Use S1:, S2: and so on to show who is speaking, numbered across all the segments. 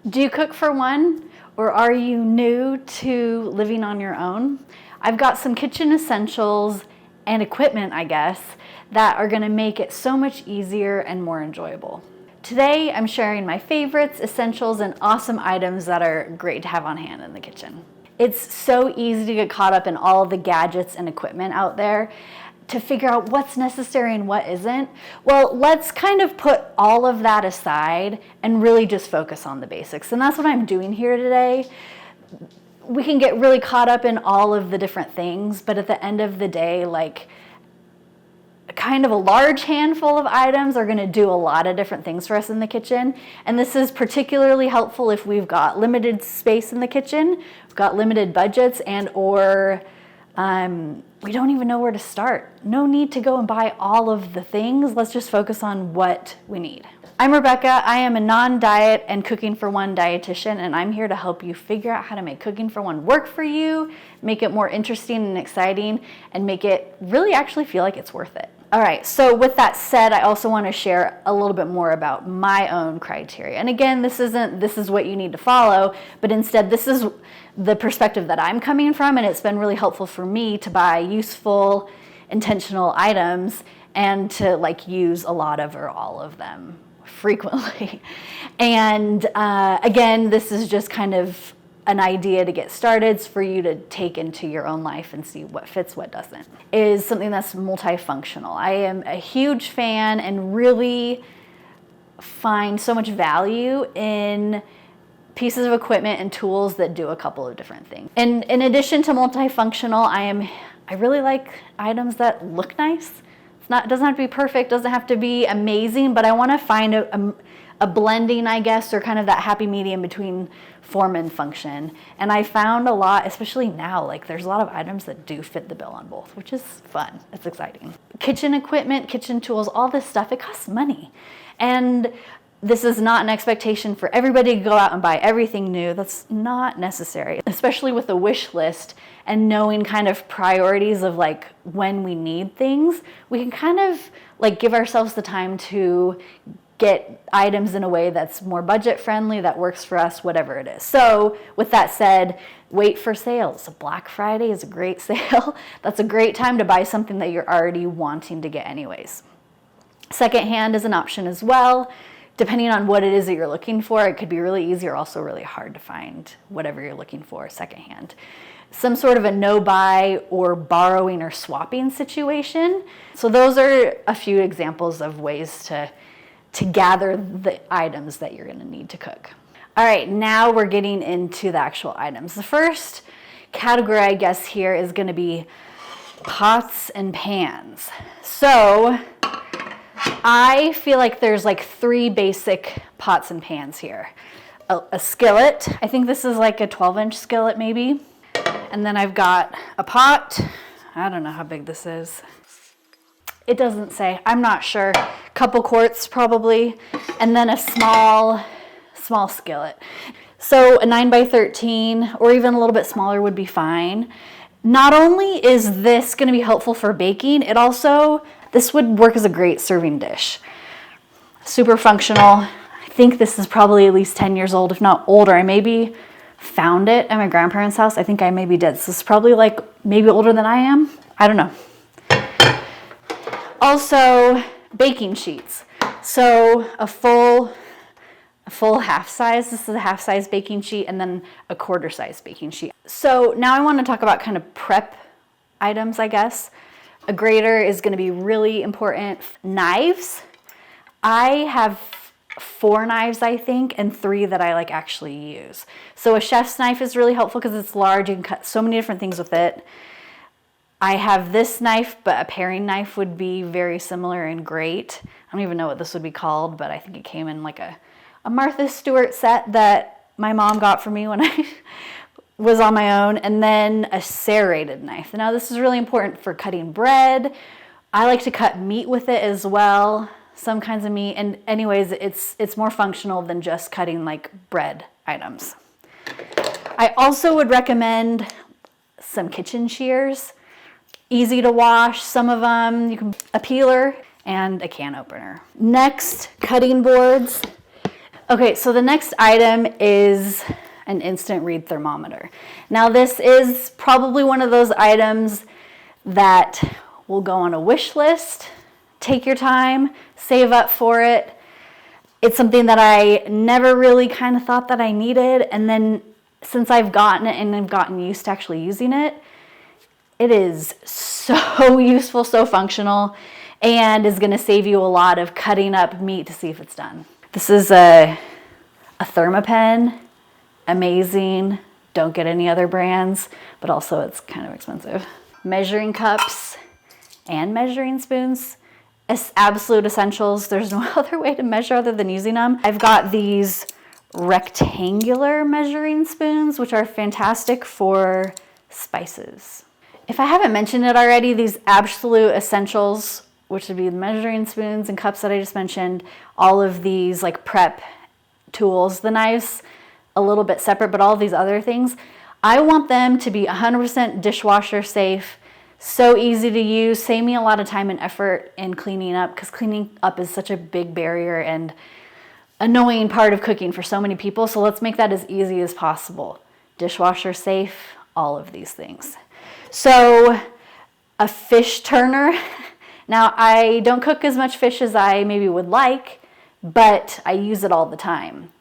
S1: Do you cook for one, or are you new to living on your own? I've got some kitchen essentials and equipment, I guess, that are gonna make it so much easier and more enjoyable. Today, I'm sharing my favorites, essentials, and awesome items that are great to have on hand in the kitchen. It's so easy to get caught up in all the gadgets and equipment out there to figure out what's necessary and what isn't. Well, let's kind of put all of that aside and really just focus on the basics. And that's what I'm doing here today. We can get really caught up in all of the different things, but at the end of the day, like, kind of a large handful of items are going to do a lot of different things for us in the kitchen. And this is particularly helpful if we've got limited space in the kitchen, we've got limited budgets, and or we don't even know where to start. No need to go and buy all of the things. Let's just focus on what we need. I'm Rebecca. I am a non-diet and cooking for one dietitian, and I'm here to help you figure out how to make cooking for one work for you, make it more interesting and exciting, and make it really actually feel like it's worth it. All right, so with that said, I also want to share a little bit more about my own criteria. And again, this is what you need to follow, but instead this is the perspective that I'm coming from, and it's been really helpful for me to buy useful, intentional items and to use a lot of or all of them frequently. And again, this is just kind of an idea to get started for you to take into your own life and see what fits, what doesn't. Is something that's multifunctional. I am a huge fan and really find so much value in pieces of equipment and tools that do a couple of different things. And in addition to multifunctional, I really like items that look nice. It doesn't have to be perfect, doesn't have to be amazing, but I want to find a blending, I guess, or kind of that happy medium between form and function. And I found a lot, especially now, there's a lot of items that do fit the bill on both, which is fun. It's exciting. Kitchen equipment, kitchen tools, all this stuff, it costs money. And this is not an expectation for everybody to go out and buy everything new. That's not necessary, especially with a wish list and knowing kind of priorities of when we need things. We can kind of give ourselves the time to get items in a way that's more budget friendly, that works for us, whatever it is. So with that said, wait for sales. Black Friday is a great sale. That's a great time to buy something that you're already wanting to get anyways. Secondhand is an option as well. Depending on what it is that you're looking for, it could be really easy or also really hard to find whatever you're looking for secondhand. Some sort of a no-buy or borrowing or swapping situation. So those are a few examples of ways to gather the items that you're going to need to cook. All right, now we're getting into the actual items. The first category, I guess, here is going to be pots and pans. So I feel like there's three basic pots and pans here. A skillet. I think this is a 12-inch skillet maybe. And then I've got a pot. I don't know how big this is. It doesn't say, I'm not sure. Couple quarts probably. And then a small skillet. So a 9x13 or even a little bit smaller would be fine. Not only is this going to be helpful for baking, this would work as a great serving dish. Super functional. I think this is probably at least 10 years old, if not older. I maybe found it at my grandparents' house. I think I maybe did. So it's probably maybe older than I am. I don't know. Also, baking sheets. So a full half size. This is a half size baking sheet, and then a quarter size baking sheet. So now I want to talk about kind of prep items, I guess. A grater is going to be really important. Knives. I have 4 knives, I think, and 3 that I actually use. So a chef's knife is really helpful because it's large. You can cut so many different things with it. I have this knife, but a paring knife would be very similar and great. I don't even know what this would be called, but I think it came in a Martha Stewart set that my mom got for me when I was on my own. And then a serrated knife. Now this is really important for cutting bread. I like to cut meat with it as well, some kinds of meat. And anyways, it's more functional than just cutting bread items. I also would recommend some kitchen shears. Easy to wash, some of them, a peeler and a can opener. Next, cutting boards. Okay, so the next item is an instant read thermometer. Now this is probably one of those items that will go on a wish list. Take your time, save up for it. It's something that I never really kind of thought that I needed, and then since I've gotten it and I've gotten used to actually using it, it is so useful, so functional, and is going to save you a lot of cutting up meat to see if it's done. This is a Thermopen, amazing. Don't get any other brands, but also it's kind of expensive. Measuring cups and measuring spoons, absolute essentials. There's no other way to measure other than using them. I've got these rectangular measuring spoons, which are fantastic for spices. If I haven't mentioned it already, these absolute essentials, which would be the measuring spoons and cups that I just mentioned, all of these like prep tools, the knives, a little bit separate, but all of these other things, I want them to be 100% dishwasher safe, so easy to use, save me a lot of time and effort in cleaning up, because cleaning up is such a big barrier and annoying part of cooking for so many people. So let's make that as easy as possible. Dishwasher safe, all of these things. So a fish turner. Now I don't cook as much fish as I maybe would like, but I use it all the time.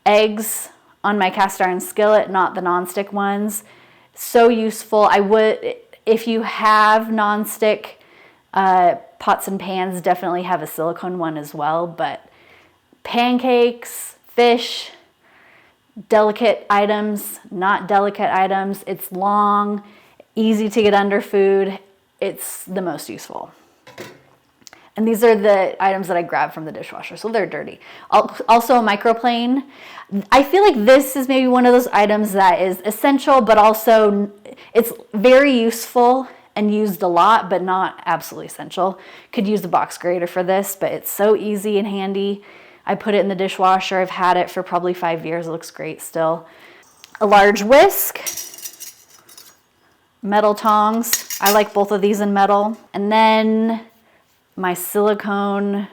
S1: Eggs on my cast iron skillet, not the nonstick ones. So useful. I would, if you have nonstick pots and pans, definitely have a silicone one as well, but pancakes, fish, delicate items, not delicate items. It's long, easy to get under food. It's the most useful. And these are the items that I grabbed from the dishwasher, so they're dirty. Also a microplane. I feel like this is maybe one of those items that is essential, but also it's very useful and used a lot, but not absolutely essential. Could use the box grater for this, but it's so easy and handy. I put it in the dishwasher. I've had it for probably 5 years. It looks great still. A large whisk, metal tongs. I like both of these in metal. And then my silicone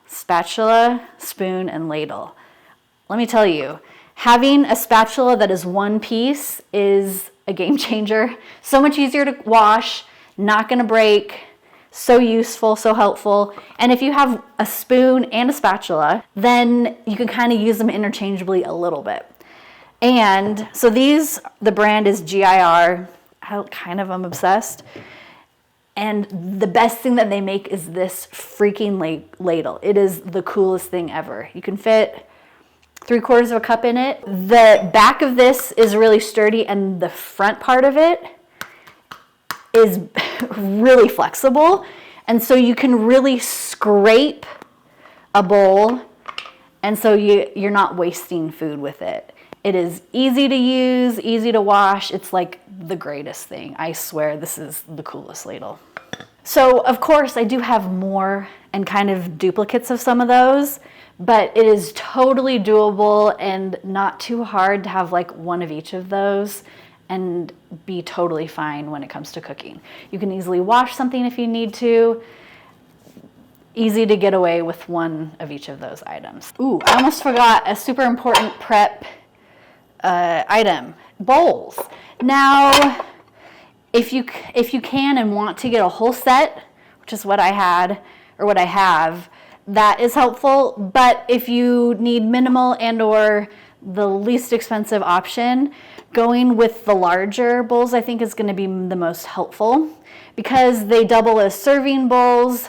S1: spatula, spoon, and ladle. Let me tell you, having a spatula that is one piece is a game changer. So much easier to wash, not gonna break, so useful, so helpful. And if you have a spoon and a spatula, then you can kind of use them interchangeably a little bit. And so these, the brand is GIR. I'm obsessed. And the best thing that they make is this freaking ladle. It is the coolest thing ever. You can fit 3/4 of a cup in it. The back of this is really sturdy, and the front part of it is really flexible. And so you can really scrape a bowl, and so you're not wasting food with it. It is easy to use, easy to wash. It's like the greatest thing. I swear this is the coolest ladle. So of course I do have more and kind of duplicates of some of those, but it is totally doable and not too hard to have like one of each of those and be totally fine when it comes to cooking. You can easily wash something if you need to. Easy to get away with one of each of those items. Ooh, I almost forgot a super important prep item, bowls. Now, if you can and want to get a whole set, which is what I had, or what I have, that is helpful. But if you need minimal and or the least expensive option, going with the larger bowls I think is going to be the most helpful, because they double as serving bowls.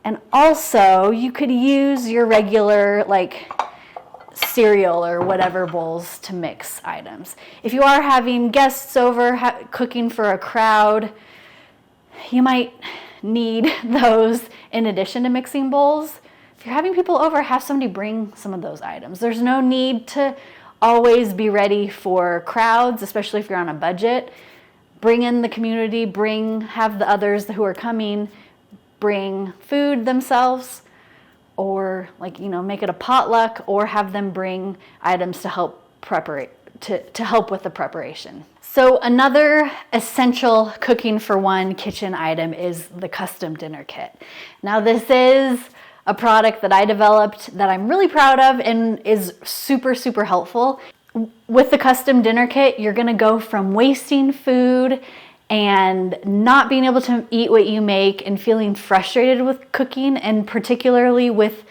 S1: And also you could use your regular like cereal or whatever bowls to mix items. If you are having guests over cooking for a crowd, you might need those in addition to mixing bowls. If you're having people over, have somebody bring some of those items. There's no need to always be ready for crowds, especially if you're on a budget. Bring in the community, have the others who are coming bring food themselves, or make it a potluck, or have them bring items to help to help with the preparation. So another essential cooking for one kitchen item is the custom dinner kit. Now this is a product that I developed that I'm really proud of and is super, super helpful. With the custom dinner kit, you're gonna go from wasting food and not being able to eat what you make and feeling frustrated with cooking, and particularly with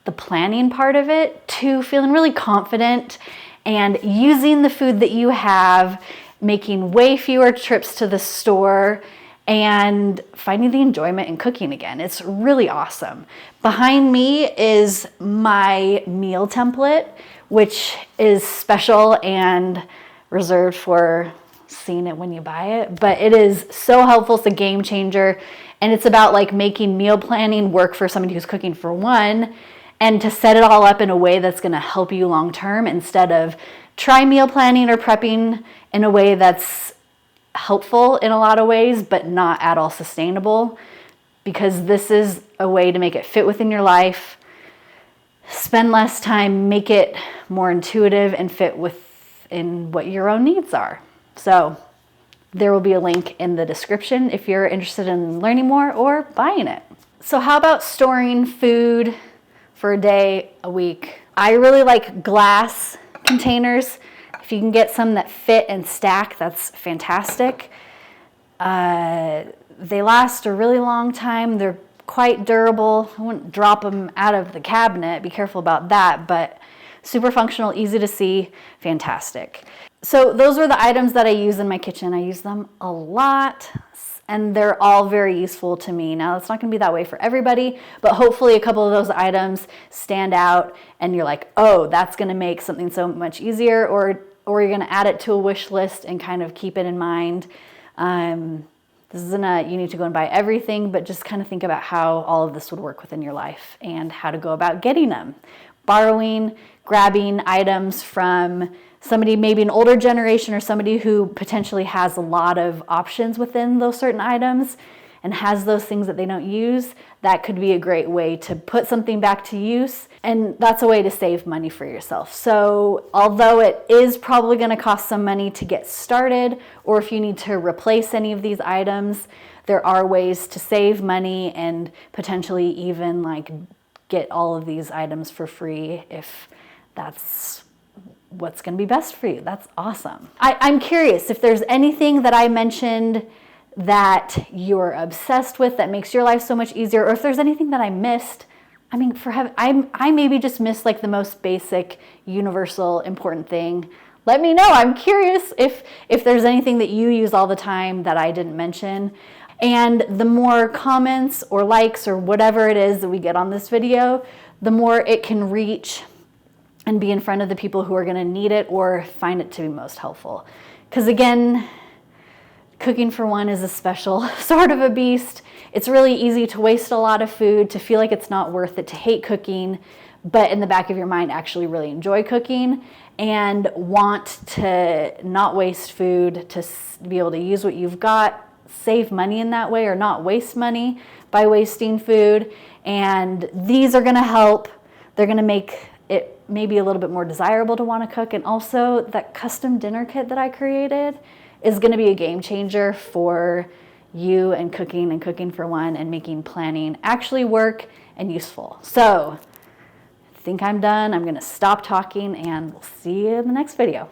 S1: the planning part of it, to feeling really confident and using the food that you have, making way fewer trips to the store, and finding the enjoyment in cooking again. It's really awesome. Behind me is my meal template, which is special and reserved for seeing it when you buy it, but it is so helpful. It's a game changer, and it's about like making meal planning work for somebody who's cooking for one, and to set it all up in a way that's going to help you long term, instead of try meal planning or prepping in a way that's helpful in a lot of ways but not at all sustainable, because this is a way to make it fit within your life, spend less time, make it more intuitive and fit within what your own needs are. So there will be a link in the description if you're interested in learning more or buying it. So how about storing food for a day, a week? I really like glass containers. If you can get some that fit and stack, that's fantastic. They last a really long time. They're quite durable. I wouldn't drop them out of the cabinet. Be careful about that, but super functional, easy to see, fantastic. So those are the items that I use in my kitchen. I use them a lot, and they're all very useful to me. Now, it's not going to be that way for everybody, but hopefully a couple of those items stand out and you're like, oh, that's going to make something so much easier, or you're going to add it to a wish list and kind of keep it in mind. This isn't you need to go and buy everything, but just kind of think about how all of this would work within your life and how to go about getting them. Borrowing, grabbing items from somebody, maybe an older generation or somebody who potentially has a lot of options within those certain items and has those things that they don't use, that could be a great way to put something back to use. And that's a way to save money for yourself. So although it is probably going to cost some money to get started, or if you need to replace any of these items, there are ways to save money and potentially even like get all of these items for free if that's what's going to be best for you. That's awesome. I'm curious if there's anything that I mentioned that you're obsessed with that makes your life so much easier, or if there's anything that I missed. I mean, I maybe just missed like the most basic, universal, important thing. Let me know. I'm curious if there's anything that you use all the time that I didn't mention. And the more comments or likes or whatever it is that we get on this video, the more it can reach and be in front of the people who are going to need it or find it to be most helpful. Because again, cooking for one is a special sort of a beast. It's really easy to waste a lot of food, to feel like it's not worth it, to hate cooking, but in the back of your mind actually really enjoy cooking and want to not waste food, to be able to use what you've got, save money in that way, or not waste money by wasting food. And these are going to help. They're going to make it maybe a little bit more desirable to want to cook. And also that custom dinner kit that I created is going to be a game changer for you and cooking for one, and making planning actually work and useful. So I think I'm done. I'm going to stop talking and we'll see you in the next video.